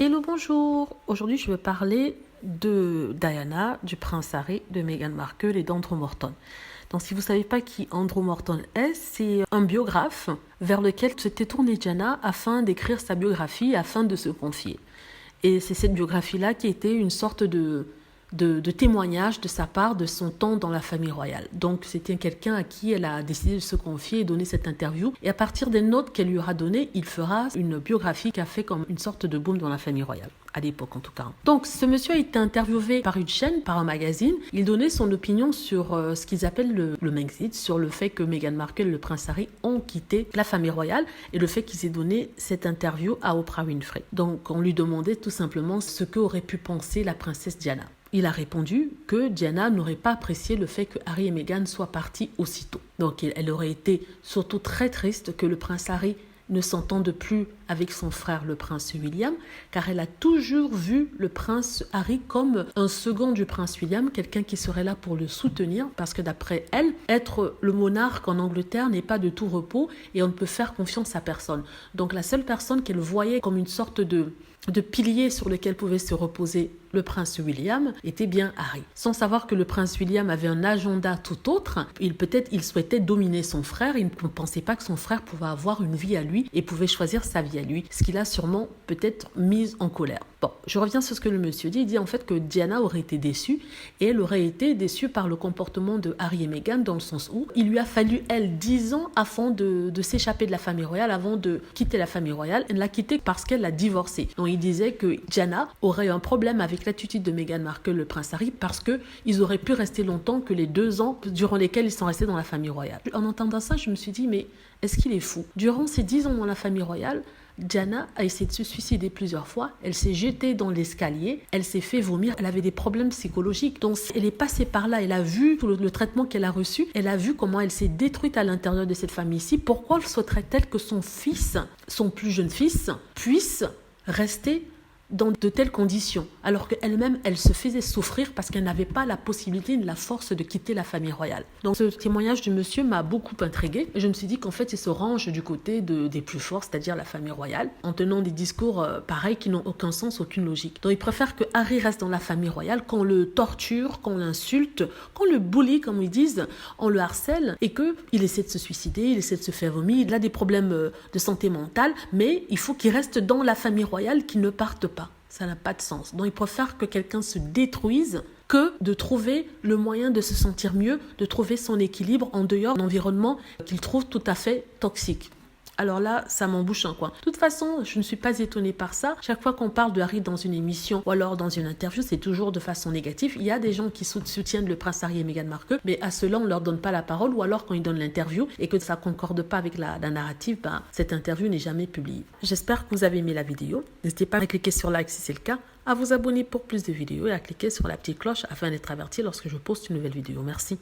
Hello, bonjour. Aujourd'hui, je vais parler de Diana, du prince Harry, de Meghan Markle et d'Andrew Morton. Donc, si vous ne savez pas qui Andrew Morton est, c'est un biographe vers lequel s'était tournée Diana afin d'écrire sa biographie, afin de se confier. Et c'est cette biographie-là qui était une sorte de témoignage de sa part de son temps dans la famille royale. Donc c'était quelqu'un à qui elle a décidé de se confier et donner cette interview. Et à partir des notes qu'elle lui aura données, il fera une biographie qui a fait comme une sorte de boom dans la famille royale. À l'époque en tout cas. Donc ce monsieur a été interviewé par une chaîne, par un magazine. Il donnait son opinion sur ce qu'ils appellent le Brexit, sur le fait que Meghan Markle et le prince Harry ont quitté la famille royale et le fait qu'ils aient donné cette interview à Oprah Winfrey. Donc on lui demandait tout simplement ce qu'aurait pu penser la princesse Diana. Il a répondu que Diana n'aurait pas apprécié le fait que Harry et Meghan soient partis aussitôt. Donc elle aurait été surtout très triste que le prince Harry ne s'entende plus avec son frère le prince William, car elle a toujours vu le prince Harry comme un second du prince William, quelqu'un qui serait là pour le soutenir, parce que d'après elle, être le monarque en Angleterre n'est pas de tout repos et on ne peut faire confiance à personne. Donc la seule personne qu'elle voyait comme une sorte de pilier sur lequel pouvait se reposer le prince William était bien Harry. Sans savoir que le prince William avait un agenda tout autre, il souhaitait dominer son frère, il ne pensait pas que son frère pouvait avoir une vie à lui et pouvait choisir sa vie à lui, ce qui l'a sûrement peut-être mise en colère. Bon, je reviens sur ce que le monsieur dit. Il dit en fait que Diana aurait été déçue et elle aurait été déçue par le comportement de Harry et Meghan dans le sens où il lui a fallu, elle, 10 ans avant de s'échapper de la famille royale, avant de quitter la famille royale. Elle l'a quittée parce qu'elle l'a divorcé. Donc il disait que Diana aurait un problème avec l'attitude de Meghan Markle, le prince Harry, parce qu'ils auraient pu rester longtemps que les 2 ans durant lesquels ils sont restés dans la famille royale. En entendant ça, je me suis dit, mais est-ce qu'il est fou? Durant ces 10 ans dans la famille royale, Diana a essayé de se suicider plusieurs fois, elle s'est jetée dans l'escalier, elle s'est fait vomir, elle avait des problèmes psychologiques. Donc elle est passée par là, elle a vu tout le traitement qu'elle a reçu, elle a vu comment elle s'est détruite à l'intérieur de cette famille-ci. Pourquoi souhaiterait-elle que son fils, son plus jeune fils, puisse rester dans de telles conditions, alors qu'elle-même, elle se faisait souffrir parce qu'elle n'avait pas la possibilité ni la force de quitter la famille royale. Donc ce témoignage du monsieur m'a beaucoup intriguée et je me suis dit qu'en fait, il se range du côté des plus forts, c'est-à-dire la famille royale, en tenant des discours pareils qui n'ont aucun sens, aucune logique. Donc il préfère que Harry reste dans la famille royale, qu'on le torture, qu'on l'insulte, qu'on le bully, comme ils disent, on le harcèle et qu'il essaie de se suicider, il essaie de se faire vomir, il a des problèmes de santé mentale, mais il faut qu'il reste dans la famille royale, qu'il ne parte pas. Ça n'a pas de sens. Donc, il préfère que quelqu'un se détruise que de trouver le moyen de se sentir mieux, de trouver son équilibre en dehors d'un environnement qu'il trouve tout à fait toxique. Alors là, ça m'embouche un coin. De toute façon, je ne suis pas étonnée par ça. Chaque fois qu'on parle de Harry dans une émission ou alors dans une interview, c'est toujours de façon négative. Il y a des gens qui soutiennent le prince Harry et Meghan Markle, mais à ceux-là, on ne leur donne pas la parole, ou alors quand ils donnent l'interview et que ça ne concorde pas avec la narrative, cette interview n'est jamais publiée. J'espère que vous avez aimé la vidéo. N'hésitez pas à cliquer sur like si c'est le cas, à vous abonner pour plus de vidéos et à cliquer sur la petite cloche afin d'être averti lorsque je poste une nouvelle vidéo. Merci.